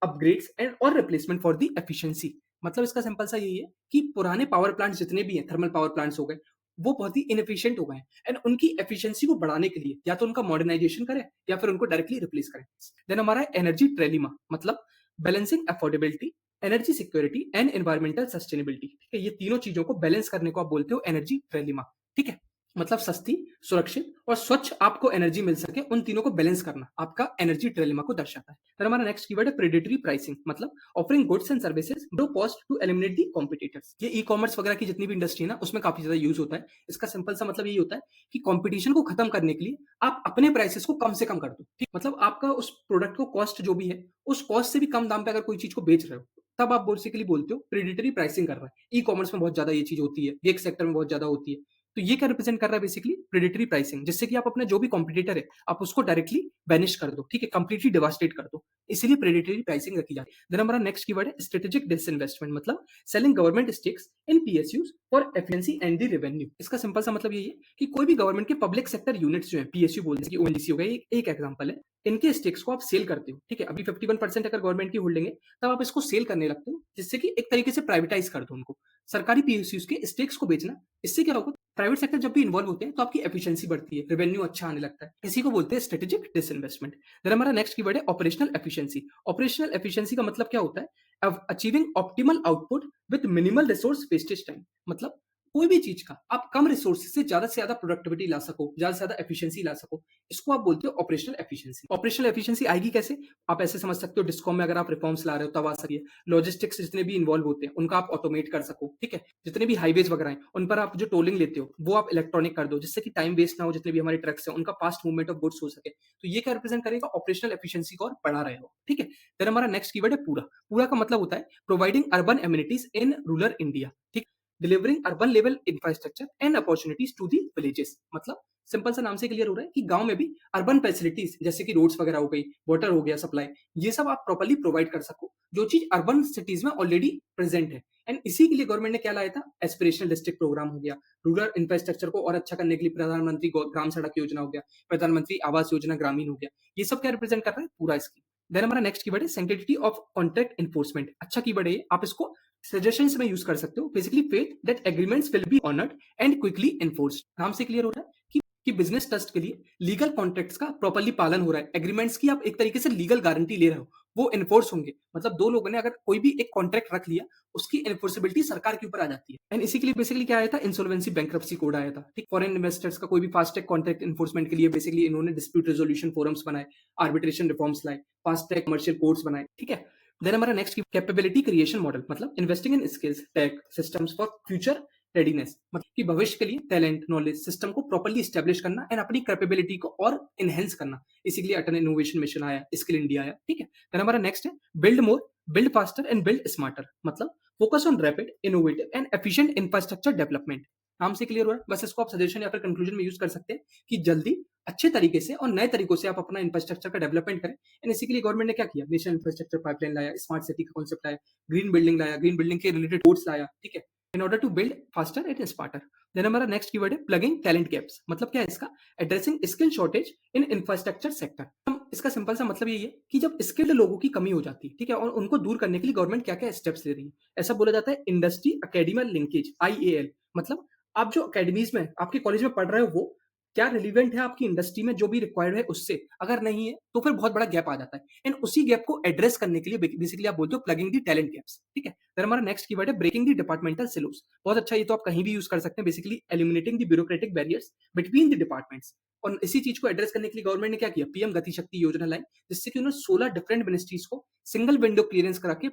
S1: upgrades and और रिप्लेसमेंट फॉर द एफिशिएंसी। मतलब इसका सिंपल सा यही है कि पुराने पावर प्लांट्स जितने भी हैं, थर्मल पावर प्लांट्स हो गए, वो बहुत ही इनएफिशिएंट हो गए हैं एंड उनकी एफिशिएंसी को बढ़ाने के लिए या तो उनका मॉडर्नाइजेशन करें या फिर उनको डायरेक्टली रिप्लेस करें। देन हमारा है एनर्जी ट्रेलिमा, मतलब balancing affordability, energy security and environmental sustainability. ठीक है, ये तीनों चीजों को बैलेंस करने को आप बोलते हो एनर्जी ट्रेलिमा। ठीक है, मतलब सस्ती, सुरक्षित और स्वच्छ आपको एनर्जी मिल सके, उन तीनों को बैलेंस करना आपका एनर्जी ट्रेलिमा को दर्शाता है। फिर हमारा नेक्स्ट कीवर्ड है प्रेडेटरी प्राइसिंग, मतलब offering goods and services low cost to eliminate the competitors. ये ई कॉमर्स वगैरह की जितनी भी इंडस्ट्री है ना, उसमें काफी ज्यादा यूज होता है। इसका सिंपल सा मतलब यही होता है कि कंपटीशन को खत्म करने के लिए आप अपने प्राइसेस को कम से कम कर दो। ठीक, मतलब आपका उस प्रोडक्ट को कॉस्ट जो भी है, उस कॉस्ट से भी कम दाम पे अगर कोई चीज को बेच रहे हो, तब आप बेसिकली बोलते हो प्रेडेटरी प्राइसिंग कर रहा है। ई कॉमर्स में बहुत ज्यादा ये चीज होती है, गिग सेक्टर में बहुत ज्यादा होती है। तो ये क्या रिप्रेजेंट कर रहा है बेसिकली प्रेडेटरी प्राइसिंग, जिससे कि आप अपना जो भी कॉम्पिटिटर है, आप उसको डायरेक्टली बैनिश कर दो। ठीक है, कंप्लीटली डिवास्टेट कर दो, इसीलिए प्रेडेटरी प्राइसिंग रखी जाती है। देन हमारा नेक्स्ट कीवर्ड है स्ट्रेटेजिक डिसइन्वेस्टमेंट, मतलब selling government stakes in PSUs for efficiency and the revenue. इसका सिंपल सा मतलब यही है कि कोई भी गवर्नमेंट के पब्लिक सेक्टर यूनिट्स जो है, पीएसयू बोलते हैं, ओएनजीसी हो गया, एक एग्जांपल है, इनके स्टेक्स को आप सेल करते हो। ठीक है, अभी 51% अगर गवर्नमेंट की होल्डिंग है, तब आप इसको सेल करने लगते हो, जिससे कि एक तरीके से प्राइवेटाइज कर दो उनको। सरकारी पीएसयूज के स्टेक्स को बेचना, इससे क्या होगा, प्राइवेट सेक्टर जब भी इन्वॉल्व होते हैं तो आपकी एफिशिएंसी बढ़ती है, रेवेन्यू अच्छा आने लगता है। इसी को बोलते हैं स्ट्रेटेजिक डिसइन्वेस्टमेंट। देन हमारा नेक्स्ट कीवर्ड है ऑपरेशनल एफिशिएंसी। ऑपरेशनल एफिशिएंसी का मतलब क्या होता है, achieving optimal output with minimal resource wastage time. मतलब कोई भी चीज का आप कम रिसोर्सेज से ज्यादा प्रोडक्टिविटी ला सको, ज्यादा से ज्यादा एफिशिएंसी ला सको, इसको आप बोलते हो ऑपरेशनल एफिशिएंसी। ऑपरेशनल एफिशिएंसी आएगी कैसे, आप ऐसे समझ सकते हो, डिस्कॉम में अगर आप रिफॉर्म्स ला रहे हो तब आ सकती है। लॉजिस्टिक्स जितने भी इन्वॉल्व होते हैं उनका आप ऑटोमेट कर सको। ठीक है, जितने भी हाईवेज वगैरह हैं उन पर आप जो टोलिंग लेते हो वो आप इलेक्ट्रॉनिक कर दो, जिससे कि टाइम वेस्ट ना हो, जितने भी हमारे ट्रक्स हैं उनका फास्ट मूवमेंट ऑफ गुड्स हो सके। तो ये क्या रिप्रेजेंट करेगा, ऑपरेशनल एफिशिएंसी को और बढ़ा रहे हो। ठीक है, फिर हमारा नेक्स्ट कीवर्ड है पूरा। पूरा का मतलब होता है providing urban amenities in rural India. ठीक, delivering urban level infrastructure and opportunities to the villages. मतलब सिंपल सा नाम से क्लियर हो रहा है कि गांव में भी अर्बन फैसिलिटीज जैसे कि रोड्स वगैरह हो गई, वाटर हो गया सप्लाई, ये सब आप प्रॉपर्ली प्रोवाइड कर सको, जो चीज अर्बन सिटीज में ऑलरेडी प्रेजेंट है। एंड इसी के लिए गवर्नमेंट ने क्या लाया था, एस्पिरेशनल डिस्ट्रिक्ट प्रोग्राम हो गया, रूरल इंफ्रास्ट्रक्चर को और अच्छा करने के लिए प्रधानमंत्री ग्राम सड़क योजना हो गया, प्रधानमंत्री आवास योजना ग्रामीण हो गया। ये सब क्या रिप्रेजेंट कर रहा है, पूरा स्कीम। देन हमारा नेक्स्ट कीवर्ड है सैंक्टिटी ऑफ कॉन्ट्रैक्ट एनफोर्समेंट। अच्छा कीवर्ड है ये, आप इसको सजेशंस में यूज कर सकते हो। Basically faith that agreements will be honoured and quickly enforced. नाम से क्लियर हो रहा है कि बिजनेस ट्रस्ट के लिए लीगल कॉन्ट्रैक्ट्स का प्रॉपर्ली पालन हो रहा है, एग्रीमेंट्स की आप एक तरीके से लीगल गारंटी ले रहे हो, वो एनफोर्स होंगे। मतलब दो लोगों ने अगर कोई भी एक कॉन्ट्रैक्ट रख लिया, उसकी एनफोर्सेबिलिटी सरकार के ऊपर आ जाती है। एंड इसी के लिए बेसिकली क्या आया था, इंसॉल्वेंसी बैंक्रप्सी कोड आया था। ठीक, फॉरेन इन्वेस्टर्स का कोई भी फास्ट ट्रैक कॉन्ट्रैक्ट एनफोर्समेंट के लिए बेसिकली इन्होंने डिस्प्यूट रेजोल्यूशन फोरम्स बनाए, आर्बिट्रेशन रिफॉर्म्स लाए, फास्ट ट्रैक कमर्शियल कोर्ट्स बनाए। ठीक है, देन हमारा नेक्स्ट कैपेबिलिटी क्रिएशन मॉडल, मतलब investing in skills tech systems for future readiness. मतलब कि भविष्य के लिए टैलेंट नॉलेज सिस्टम को प्रॉपर्ली स्टैब्लिश करना एंड अपनी कैपेबिलिटी को और एनहेंस करना। इसी के लिए अटल इनोवेशन मिशन आया, स्किल इंडिया आया। ठीक है, देन हमारा नेक्स्ट है build more, build faster and build smarter. मतलब focus on rapid innovative and efficient infrastructure development. नाम से क्लियर हो रहा है, बस इसको आप सजेशन या फिर कंक्लूजन में यूज कर सकते हैं कि जल्दी अच्छे तरीके से और नए तरीकों से आप अपना इंफ्रास्ट्रक्चर का डेवलपमेंट करें। एंड इसी के लिए गवर्नमेंट ने क्या किया, नेशनल इंफ्रास्ट्रक्चर पाइपलाइन लाया, स्मार्ट सिटी का कॉन्सेप्ट लाया, ग्रीन बिल्डिंग लाया, ग्रीन बिल्डिंग के रिलेटेड कोर्स लाया। ठीक है, in order to build faster and smarter. Then हमारा नेक्स्ट कीवर्ड है प्लगिंग टैलेंट गैप्स। मतलब क्या है इसका, addressing skill shortage in infrastructure sector. इसका सिंपल सा मतलब यही है कि जब स्किल्ड लोगों की कमी हो जाती है, ठीक है, और उनको दूर करने के लिए गवर्नमेंट क्या क्या स्टेप्स ले रही है। ऐसा बोला जाता है इंडस्ट्री अकेडमिक लिंकेज, आईएएल। मतलब आप जो अकेडमीज में आपके कॉलेज में पढ़ रहे हो, वो क्या रिलीवेंट है आपकी इंडस्ट्री में जो भी रिक्वायर्ड है उससे, अगर नहीं है तो फिर बहुत बड़ा गैप आ जाता है। एंड उसी गैप को एड्रेस करने के लिए बेसिकली आप बोलते हो प्लगिंग दी टैलेंट गैप्स। ठीक है, फिर हमारा नेक्स्ट कीवर्ड है ब्रेकिंग दी डिपार्टमेंटल सिलोस। बहुत अच्छा, ये तो आप कहीं भी यूज कर सकते हैं, basically eliminating the bureaucratic barriers between the departments. और इसी चीज को एड्रेस करने के लिए गवर्नमेंट ने क्या किया, पीएम गति शक्ति योजना लाई, जिससे कि उन्होंने 16 डिफरेंट मिनिस्ट्रीज को सिंगल विंडो क्लियरेंस करा के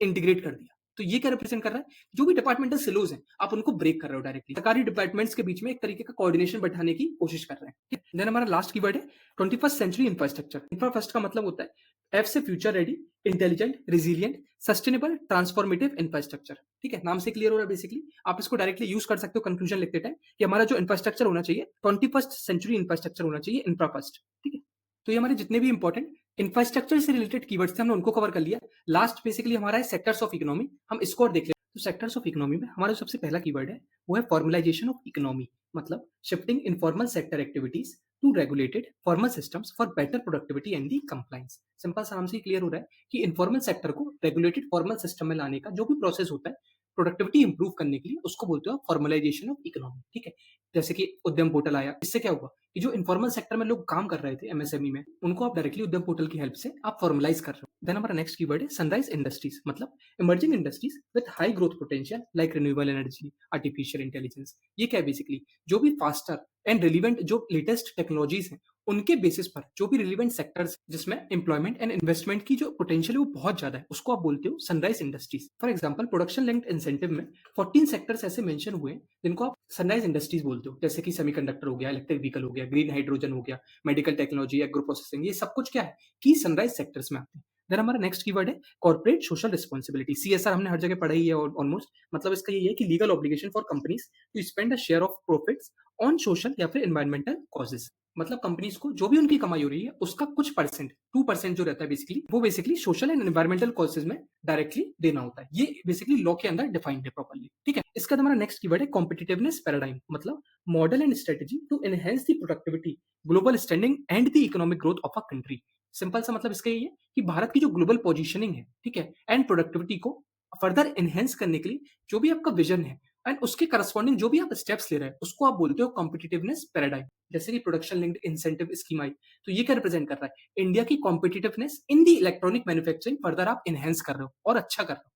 S1: इंटीग्रेट कर दिया। तो ये क्या रिप्रेजेंट कर रहा है, जो भी डिपार्टमेंटल सिलोज हैं आप उनको ब्रेक कर रहे हो डायरेक्टली, सरकारी डिपार्टमेंट्स के बीच में एक तरीके का कोऑर्डिनेशन बैठाने की कोशिश कर रहे हैं। देन हमारा लास्ट कीवर्ड है 21st सेंचुरी इंफ्रास्ट्रक्चर। इंफ्रास्ट्रक्चर का मतलब होता है एफ से future ready, intelligent, resilient, sustainable, transformative infrastructure. ठीक है, नाम से क्लियर हो रहा है, बेसिकली आप इसको डायरेक्टली यूज कर सकते हो कंक्लूजन लिखते टाइम कि हमारा जो इंफ्रास्ट्रक्चर होना चाहिए 21st सेंचुरी इंफ्रास्ट्रक्चर होना चाहिए, इंफ्रा फर्स्ट। ठीक है, तो ये हमारे जितने भी इंपॉर्टेंट इंफ्रास्ट्रक्चर से रिलेटेड कीवर्ड्स थे, हमने उनको कवर कर लिया। लास्ट बेसिकली हमारा है सेक्टर्स ऑफ इकोनॉमी, हम इसको और देख लेते हैं। तो सेक्टर्स ऑफ इकोनॉमी में हमारा जो सबसे पहला कीवर्ड है, वो है फॉर्मलाइजेशन ऑफ इकोनॉमी, मतलब shifting informal sector activities to regulated formal systems for better productivity and the compliance. Simple सा नाम से क्लियर हो रहा है कि इनफॉर्मल सेक्टर को रेगुलेटेड फॉर्मल सिस्टम में लाने का जो भी प्रोसेस होता है प्रोडक्टिविटी इंप्रूव करने के लिए, उसको बोलते हो फॉर्मलाइजेशन ऑफ इकोनॉमी। ठीक है, जैसे कि उद्यम पोर्टल आया, इससे क्या हुआ कि जो इन्फॉर्मल सेक्टर में लोग काम कर रहे थे एमएसएमई में, उनको आप डायरेक्टली उद्यम पोर्टल की हेल्प से आप फॉर्मलाइज कर रहे हो। देन हमारा नेक्स्ट कीवर्ड है सनराइज इंडस्ट्रीज, मतलब emerging industries with high growth potential like renewable energy, artificial intelligence. ये क्या है बेसिकली, जो भी फास्टर एंड रिलीवेंट जो लेटेस्ट टेक्नोलॉजीज हैं उनके बेसिस पर जो भी रिलीवेंट सेक्टर्स जिसमें एम्प्लॉयमेंट एंड इन्वेस्टमेंट की जो पोटेंशियल है वो बहुत ज्यादा है, उसको आप बोलते हो sunrise industries. For example production linked incentive में 14 सेक्टर्स ऐसे मेंशन हुए हैं जिनको आप सनराइज इंडस्ट्रीज बोलते हो, जैसे कि सेमीकंडक्टर हो गया, इलेक्ट्रिक व्हीकल हो गया, ग्रीन हाइड्रोजन हो गया, मेडिकल टेक्नोलॉजी, एग्रो प्रोसेसिंग। ये सब कुछ क्या है कि सनराइज सेक्टर्स में आते हैं। देन हमारा नेक्स्ट कीवर्ड है कॉर्पोरेट सोशल रिस्पांसिबिलिटी, सीएसआर हमने हर जगह पढ़ा ही है ऑलमोस्ट। मतलब इसका ये है कि legal obligation for companies to spend a share of profits on social या फिर एनवायरमेंटल कॉजेज। मतलब कंपनीज को जो भी उनकी कमाई हो रही है उसका कुछ परसेंट 2% जो रहता है बेसिकली, वो basically social and environmental causes में डायरेक्टली देना होता है। ये बेसिकली लॉ के अंदर डिफाइंड है प्रॉपर्ली। ठीक है, इसका हमारा नेक्स्ट कीवर्ड है कॉम्पिटिटिवनेस पैराडाइम, मतलब model and strategy to enhance the productivity, global standing and the economic growth of a country. Simple सा मतलब इसका ये है कि भारत की जो ग्लोबल पोजीशनिंग है, ठीक है, एंड प्रोडक्टिविटी को फर्दर एनहेंस करने के लिए जो भी आपका विजन है एंड उसके करस्पॉन्डिंग जो भी आप स्टेप्स ले रहे हैं, उसको आप बोलते हो कॉम्पिटिटिवनेस पैराडाइम। जैसे कि प्रोडक्शन लिंक्ड इंसेंटिव स्कीम आई, तो ये क्या रिप्रेजेंट कर रहा है, इंडिया की कॉम्पिटिटिवनेस इन दी इलेक्ट्रॉनिक मैन्युफैक्चरिंग फर्दर आप एनहेंस कर रहे हो और अच्छा कर रहे हो।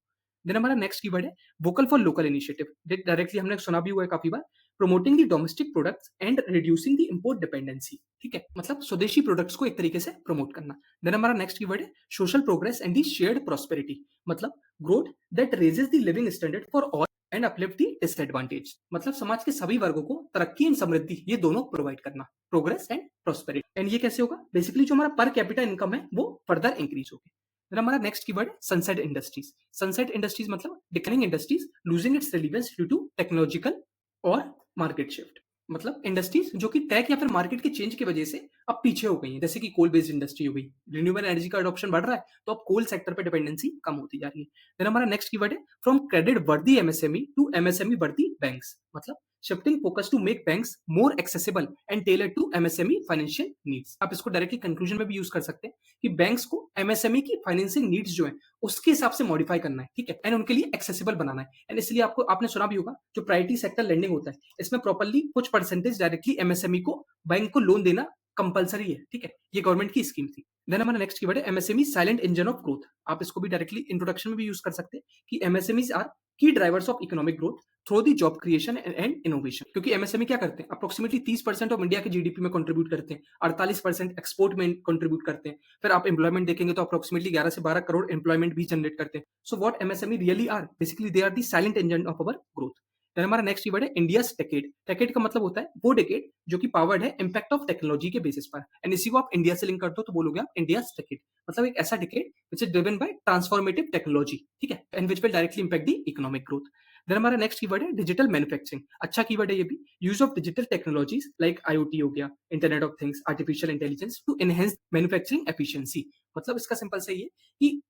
S1: देन हमारा नेक्स्ट कीवर्ड है vocal for local initiative, directly हमने सुना भी हुआ है काफी बार, promoting the domestic products and reducing the import dependency. ठीक है, मतलब स्वदेशी प्रोडक्ट्स को एक तरीके से प्रमोट करना। देन हमारा नेक्स्ट कीवर्ड है social progress and the shared prosperity, मतलब growth that raises the living standard for all and uplift the disadvantage. मतलब समाज के सभी वर्गों को तरक्की एंड समृद्धि ये दोनों प्रोवाइड करना, प्रोग्रेस एंड प्रॉस्पेरिटी। एंड ये कैसे होगा, बेसिकली जो हमारा पर कैपिटा इनकम है वो फर्दर इंक्रीज होगी। फिर हमारा नेक्स्ट कीवर्ड है सनसेट इंडस्ट्रीज। सनसेट इंडस्ट्रीज मतलब declining industries losing its relevance due to technological और मार्केट शिफ्ट। मतलब इंडस्ट्रीज जो कि टेक या फिर मार्केट के चेंज की वजह से अब पीछे हो गई हैं, जैसे कि कोल बेस्ड इंडस्ट्री हो गई, रिन्यूएबल एनर्जी का अडॉप्शन बढ़ रहा है तो अब कोल सेक्टर पे डिपेंडेंसी कम होती जा रही है। फिर हमारा नेक्स्ट कीवर्ड है from credit worthy MSME to MSME worthy banks, मतलब shifting focus to make banks more accessible and tailor to MSME financial needs. आप इसको डायरेक्टली कंक्लूजन में भी यूज कर सकते हैं कि बैंक्स को एमएसएमई की फाइनेंसिंग नीड्स जो है उसके हिसाब से मॉडिफाई करना है, ठीक है, एंड उनके लिए एक्सेसिबल बनाना है। एंड इसलिए आपको आपने सुना भी होगा जो प्रायोरिटी सेक्टर लेंडिंग होता है, इसमें प्रॉपर्ली कुछ परसेंटेज डायरेक्टली एमएसएमई को बैंक को लोन देना कंपलसरी है। ठीक है, ये गवर्नमेंट की स्कीम थी। देन हमारा नेक्स्ट कीवर्ड है MSME silent engine of growth. आप इसको भी डायरेक्टली इंट्रोडक्शन में भी यूज कर सकते हैं कि एमएसएमईज आर की drivers of economic growth through the job creation and innovation. क्योंकि एमएसएमई क्या करते हैं, अप्रोक्सीमेटली 30% ऑफ इंडिया के जीडीपी में कंट्रीब्यूट करते हैं, 48% एक्सपोर्ट में कंट्रीब्यूट करते हैं। फिर आप एम्प्लॉयमेंट देखेंगे तो अप्रोक्सीमेटली 11 से 12 करोड़ एम्प्लॉयमेंट भी जनरेट करते हैं। So what MSME really are, basically they are the silent engine of our growth. Then हमारा नेक्स्ट कीवर्ड है इंडियाज डेकेड। डेकेड का मतलब होता है वो डेकेड जो कि पावर्ड है इम्पैक्ट ऑफ टेक्नोलॉजी के बेसिस पर, एंड इसी को आप इंडिया से लिंक करते हो तो बोलोगे आप इंडियाज डेकेड, मतलब एक ऐसा decade which is driven by transformative technology, ठीक है, and which will directly impact the economic growth. Then हमारा नेक्स्ट कीवर्ड है डिजिटल मैन्युफैक्चरिंग। अच्छा कीवर्ड है ये भी, use of digital technologies like IoT हो गया, internet of things, artificial intelligence to enhance manufacturing efficiency. मतलब इसका सिंपल से ये कि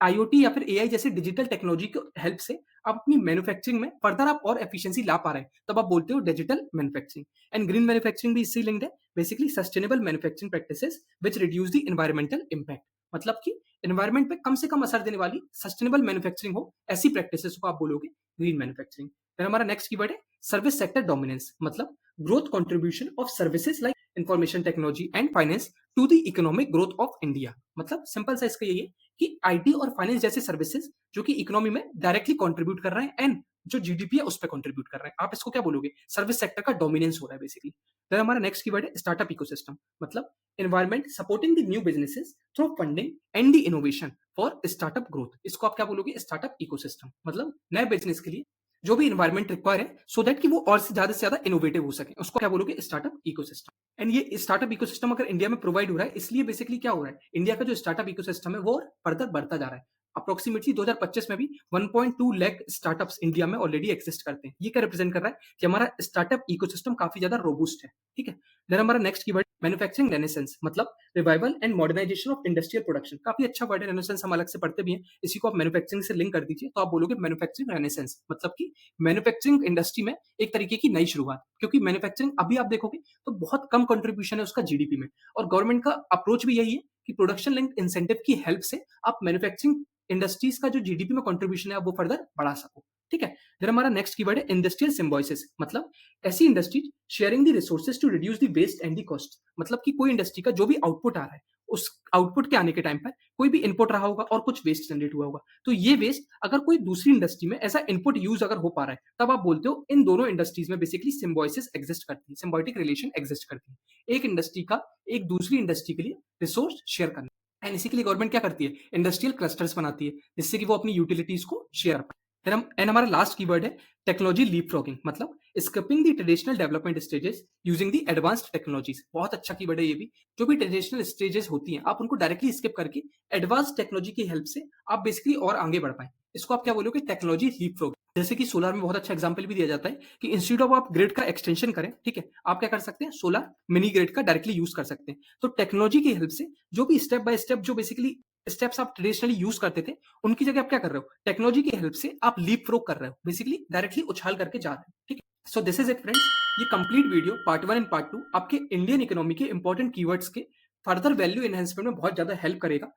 S1: आईओटी या फिर एआई जैसे डिजिटल टेक्नोलॉजी की हेल्प से आप अपनी मैन्युफैक्चरिंग में फर्दर आप और एफिशिएंसी ला पा रहे हैं, तब आप बोलते हो digital manufacturing. And green manufacturing भी इससे लिंक्ड है, basically sustainable manufacturing practices which reduce the environmental impact. मतलब कि एनवायरमेंट पे कम से कम असर देने वाली सस्टेनेबल मैन्युफैक्चरिंग हो, ऐसी प्रैक्टिसेस को आप बोलोगे ग्रीन मैन्युफैक्चरिंग। फिर हमारा नेक्स्ट कीवर्ड है सर्विस सेक्टर डोमिनेंस, मतलब growth contribution of services like information technology and finance to the economic growth of India. मतलब सिंपल सा इसका यही है कि आईटी और फाइनेंस जैसे सर्विसेज जो कि इकोनॉमी में डायरेक्टली कंट्रीब्यूट कर रहे हैं एंड जो जीडीपी है उस पर कंट्रीब्यूट कर रहे हैं, आप इसको क्या बोलोगे, सर्विस सेक्टर का डोमिनेंस हो रहा है बेसिकली। देन हमारा नेक्स्ट कीवर्ड है स्टार्टअप इकोसिस्टम, मतलब environment supporting the new businesses through funding and the innovation for startup growth. इसको आप क्या बोलोगे, स्टार्टअप इकोसिस्टम, मतलब नए बिजनेस के लिए जो भी इन्वायरमेंट रिक्वायर है सो दैट कि वो और से ज्यादा इनोवेटिव हो सके, उसको क्या बोलोगे, स्टार्टअप इकोसिस्टम। एंड ये स्टार्टअप इकोसिस्टम अगर इंडिया में प्रोवाइड हो रहा है, इसलिए बेसिकली क्या हो रहा है, इंडिया का जो स्टार्टअप इकोसिस्टम है वो फर्दर बढ़ता जा रहा है। अप्रोक्सीमेटली 2025 में भी 1.2 लाख स्टार्टअप्स इंडिया में ऑलरेडी एक्सिस्ट करते हैं। ये क्या रिप्रेजेंट कर रहा है कि हमारा स्टार्टअप इकोसिस्टम काफी ज्यादा रोबूस्ट है। ठीक है, देन हमारा नेक्स्ट कीवर्ड मैन्युफैक्चरिंग रेनेसेंस, मतलब revival and modernisation of industrial production. काफी अच्छा वर्ड है रेनेसेंस, हम अलग से पढ़ते भी हैं। इसी को आप मैन्युफैक्चरिंग से लिंक कर दीजिए तो आप बोलोगे मैन्युफैक्चरिंग रेनेसेंस, मतलब कि मैन्युफैक्चरिंग इंडस्ट्री में एक तरीके की नई शुरुआत। क्योंकि मैन्युफैक्चरिंग अभी आप देखोगे तो बहुत कम कंट्रीब्यूशन है उसका जीडीपी में, और गवर्नमेंट का अप्रोच भी यही है कि प्रोडक्शन लिंक्ड इंसेंटिव की हेल्प से आप मैन्युफैक्चरिंग इंडस्ट्रीज का जो जीडीपी में कंट्रीब्यूशन है आप वो फर्दर बढ़ा सको। ठीक है, फिर हमारा नेक्स्ट कीवर्ड है इंडस्ट्रियल सिम्बोसिस, मतलब ऐसी industries sharing the resources to reduce the waste and the cost. मतलब कि कोई इंडस्ट्री का जो भी आउटपुट आ रहा है उस आउटपुट के आने के टाइम पर कोई भी इनपुट रहा होगा और कुछ वेस्ट जनरेट हुआ होगा, तो ये वेस्ट अगर कोई दूसरी इंडस्ट्री में एज इनपुट यूज अगर हो पा रहा है तब आप बोलते हो इन दोनों इंडस्ट्रीज में बेसिकली सिम्बोसिस एग्जिस्ट करती है, सिम्बायोटिक रिलेशन एग्जिस्ट करती है। एक इंडस्ट्री का एक दूसरी इंडस्ट्री के लिए रिसोर्स शेयर करना, एंड इसी के लिए गवर्नमेंट क्या करती है, इंडस्ट्रियल क्लस्टर्स बनाती है जिससे कि वो अपनी यूटिलिटीज को शेयर कर पाए। फिर हम एंड हमारा लास्ट कीवर्ड है टेक्नोलॉजी लीपफ्रॉगिंग, मतलब skipping the traditional development stages using the advanced technologies. बहुत अच्छा कीवर्ड है ये भी। जो भी ट्रेडिशनल स्टेजेस होती हैं आप उनको डायरेक्टली स्किप करके एडवांस टेक्नोलॉजी की हेल्प से आप बेसिकली और आगे बढ़ पाए। इसको आप क्या बोलोगे, टेक्नोलॉजी लीपफ्रॉगिंग। जैसे कि सोलर में बहुत अच्छा एग्जांपल भी दिया जाता है कि इंस्टीट्यूट ऑफ आप ग्रिड का एक्सटेंशन करें, ठीक है, आप क्या कर सकते हैं, सोलर मिनी ग्रिड का डायरेक्टली यूज कर सकते हैं। तो टेक्नोलॉजी की हेल्प से जो भी स्टेप बाय स्टेप जो बेसिकली स्टेप्स आप ट्रेडिशनली यूज करते थे उनकी जगह आप क्या कर रहे हो, टेक्नोलॉजी की हेल्प से आप लीप फ्रोग कर रहे हो, बेसिकली डायरेक्टली उछाल करके जा रहे हो। ठीक है, so this is it friends. ये complete video part 1 and part 2 आपके इंडियन इकोनॉमी के इंपॉर्टेंट कीवर्ड्स के फर्दर वैल्यू एनहेंसमेंट में बहुत ज्यादा हेल्प करेगा।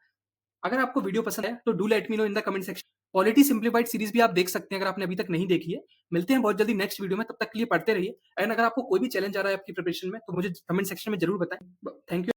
S1: अगर आपको वीडियो पसंद है तो do let me know in the comment section. Polity simplified series भी आप देख सकते हैं अगर आपने अभी तक नहीं देखी है। मिलते हैं बहुत जल्दी नेक्स्ट वीडियो में, तब तक के लिए पढ़ते रहिए। एंड अगर आपको कोई भी चैलेंज आ रहा है आपकी प्रिपरेशन में तो मुझे कमेंट सेक्शन में जरूर बताएं। Thank you.